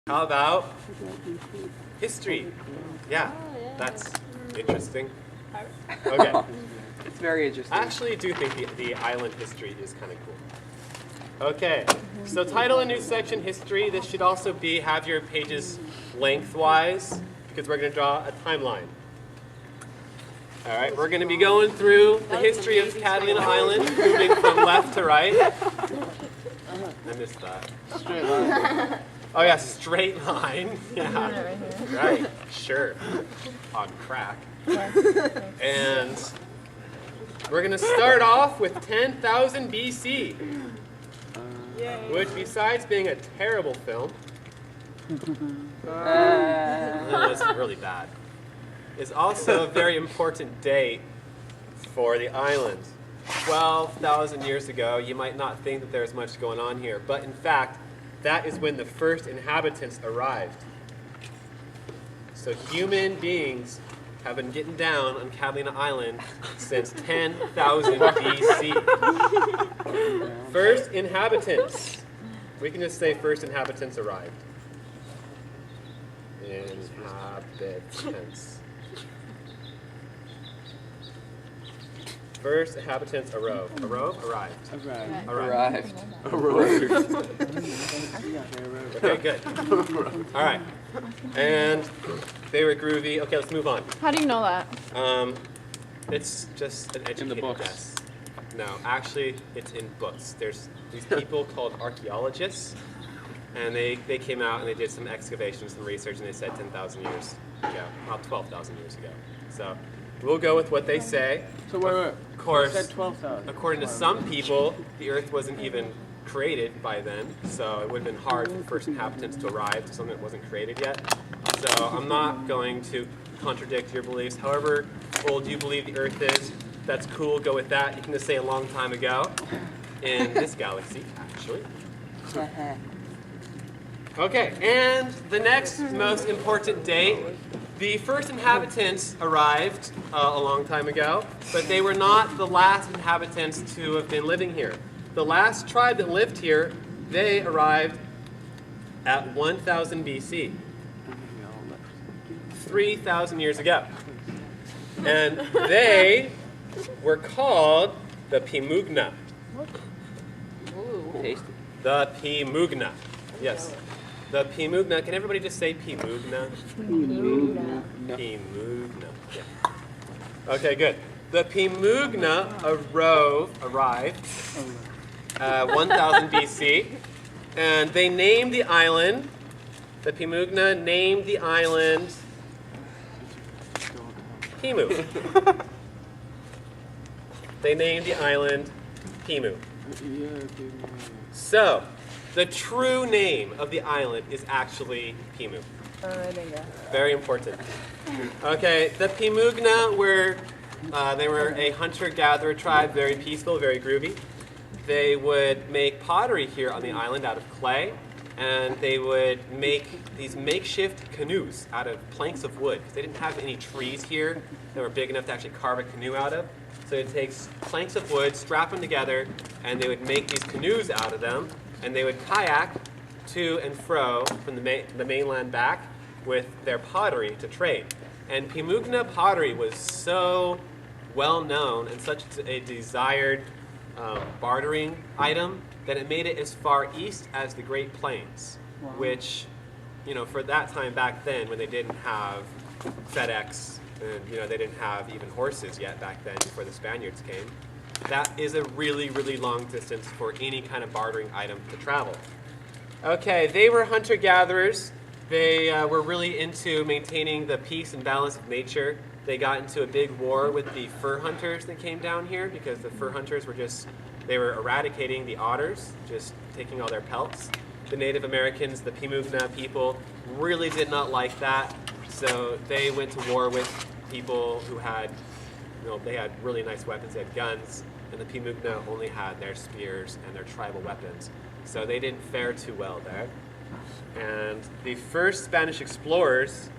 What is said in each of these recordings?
How about history? Yeah, that's interesting. Okay. It's very interesting. I actually do think the island history is kind of cool. Okay, so title a new section, history. This should also have your pages lengthwise because we're going to draw a timeline. All right, we're going to be going through the history of Catalina Island, moving from left to right. I missed that. Straight line. Oh yeah, straight line. Yeah, right, sure. On crack. And we're going to start off with 10,000 BC, which besides being a terrible film, it's really bad, is also a very important date for the island. 12,000 years ago, you might not think that there's much going on here, but in fact, that is when the first inhabitants arrived. So human beings have been getting down on Catalina Island since 10,000 BC. First inhabitants. We can just say first inhabitants arrived. Inhabitants. First inhabitants arrived. Arrived. Okay, good. All right. And they were groovy. Okay, let's move on. How do you know that? It's just an educated books. guess. No, actually, it's in books. There's these people called archaeologists, and they came out and they did some excavations, some research, and they said 10,000 years ago, not 12,000 years ago. So we'll go with what they say. So wait. Of course, You said 12,000. according to some people, the Earth wasn't even created by then, so it would have been hard for the first inhabitants to arrive to something that wasn't created yet. So I'm not going to contradict your beliefs. However old you believe the Earth is, that's cool, go with that. You can just say a long time ago in this galaxy, actually. Okay, and the next most important date, the first inhabitants arrived a long time ago, but they were not the last inhabitants to have been living here. The last tribe that lived here, they arrived at 1000 BC, 3,000 years ago. And they were called the Pimugna. Tasty. The Pimugna. Yes. The Pimugna. Can everybody just say Pimugna? No. Pimugna. Yeah. Okay, good. The Pimugna arrived 1000 BC, and they named the island. The Pimugna named the island Pimu. They named the island Pimu. So, the true name of the island is actually Pimu. Very important. Okay, the Pimugna were a hunter-gatherer tribe, very peaceful, very groovy. They would make pottery here on the island out of clay, and they would make these makeshift canoes out of planks of wood, because they didn't have any trees here that were big enough to actually carve a canoe out of. So it takes planks of wood, strap them together, and they would make these canoes out of them, and they would kayak to and fro from the mainland back with their pottery to trade. And Pimugna pottery was so well known and such a desired bartering item that it made it as far east as the Great Plains, which, for that time back then when they didn't have FedEx and, they didn't have even horses yet back then before the Spaniards came, that is a really, really long distance for any kind of bartering item to travel. Okay, they were hunter-gatherers. They were really into maintaining the peace and balance of nature. They got into a big war with the fur hunters that came down here because the fur hunters they were eradicating the otters, just taking all their pelts. The Native Americans, the Pimugna people, really did not like that, so they went to war with people who had, they had really nice weapons, they had guns, and the Pimugna only had their spears and their tribal weapons. So they didn't fare too well there. And the first Spanish explorers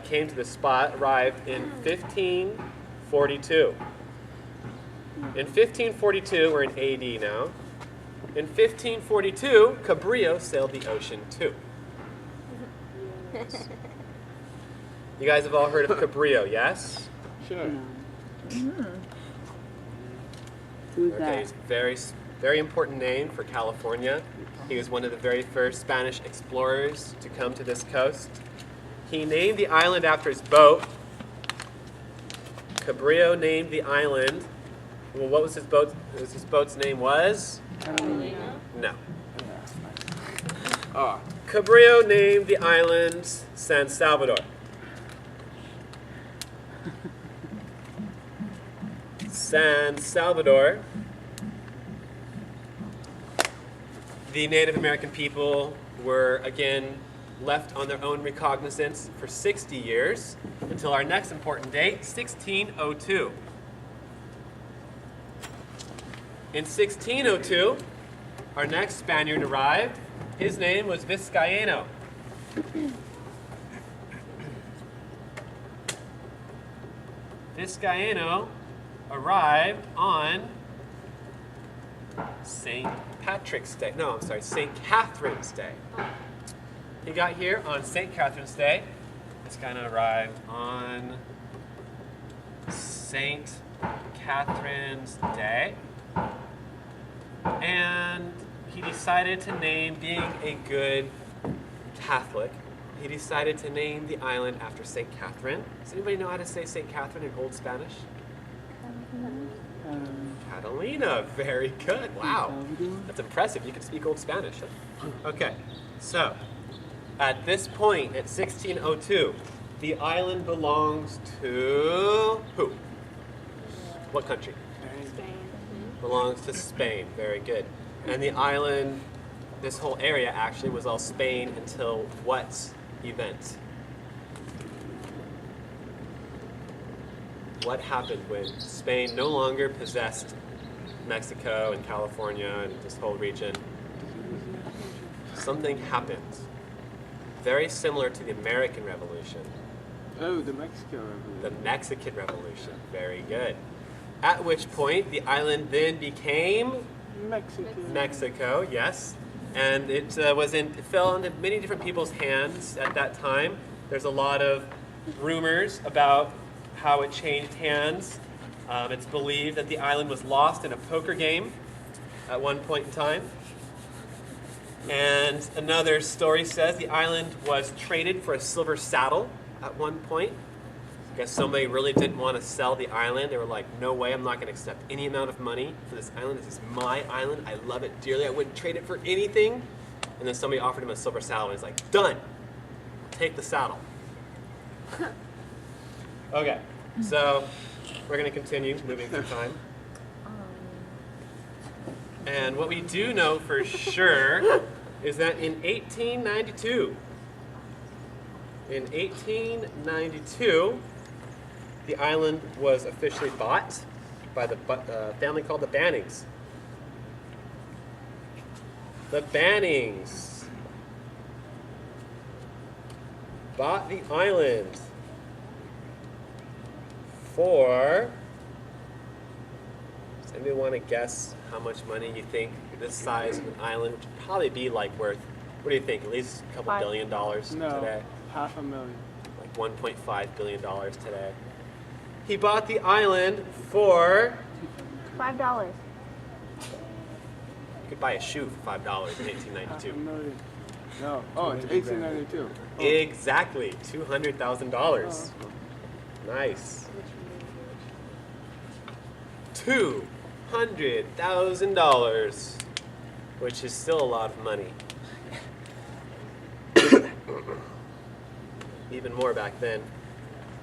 came to the spot, arrived in 1542. In 1542, we're in AD now. In 1542, Cabrillo sailed the ocean too. You guys have all heard of Cabrillo, yes? Sure. Who's Okay, that? he's a very important name for California. He was one of the very first Spanish explorers to come to this coast. He named the island after his boat. Cabrillo named the island. Well, what was his boat? His boat's name was? No. Oh, Cabrillo named the island San Salvador. San Salvador. The Native American people were again left on their own recognizance for 60 years until our next important date, 1602. In 1602, our next Spaniard arrived. His name was Vizcaíno. Vizcaíno arrived on St. Patrick's Day. No, I'm sorry, St. Catherine's Day. He got here on St. Catherine's Day. Vizcaíno arrived on St. Catherine's Day. And he decided to name, being a good Catholic, he decided to name the island after St. Catherine. Does anybody know how to say St. Catherine in Old Spanish? Catalina. Very good. Wow. That's impressive. You can speak Old Spanish. Huh? Okay. So, at this point, at 1602, the island belongs to who? What country? Belongs to Spain. Very good. And the island, this whole area actually was all Spain until what event? What happened when Spain no longer possessed Mexico and California and this whole region? Something happened. Very similar to the American Revolution. oh, the Mexican Revolution. The Mexican Revolution. Very good. At which point the island then became Mexico, yes. And it fell into many different people's hands at that time. There's a lot of rumors about how it changed hands. It's believed that the island was lost in a poker game at one point in time. And another story says the island was traded for a silver saddle at one point. I guess somebody really didn't want to sell the island. They were like, no way, I'm not going to accept any amount of money for this island. This is my island. I love it dearly. I wouldn't trade it for anything. And then somebody offered him a silver saddle, and he's like, done. Take the saddle. Okay, so we're going to continue moving through time. And what we do know for sure is that in 1892, the island was officially bought by the family called the Bannings. The Bannings bought the island for, does anybody want to guess how much money you think this size of an island would probably be like worth? What do you think? At least a couple $1 billion today? $500,000. Like $1.5 billion today. He bought the island for, $5. you could buy a shoe for $5 in 1892. $500,000. No. Oh, it's 1892. Oh. Exactly, $200,000. Oh. Nice. $200,000, which is still a lot of money. Even more back then.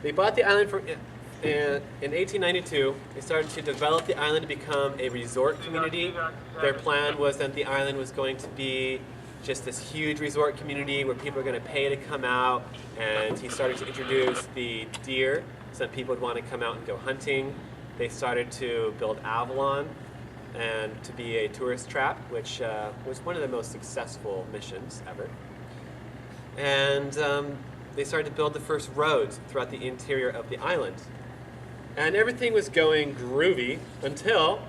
They bought the island in 1892. They started to develop the island to become a resort community. Their plan was that the island was going to be just this huge resort community where people are going to pay to come out. And he started to introduce the deer. Some people would want to come out and go hunting. They started to build Avalon and to be a tourist trap, which was one of the most successful missions ever. And they started to build the first roads throughout the interior of the island. And everything was going groovy until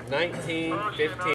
1915.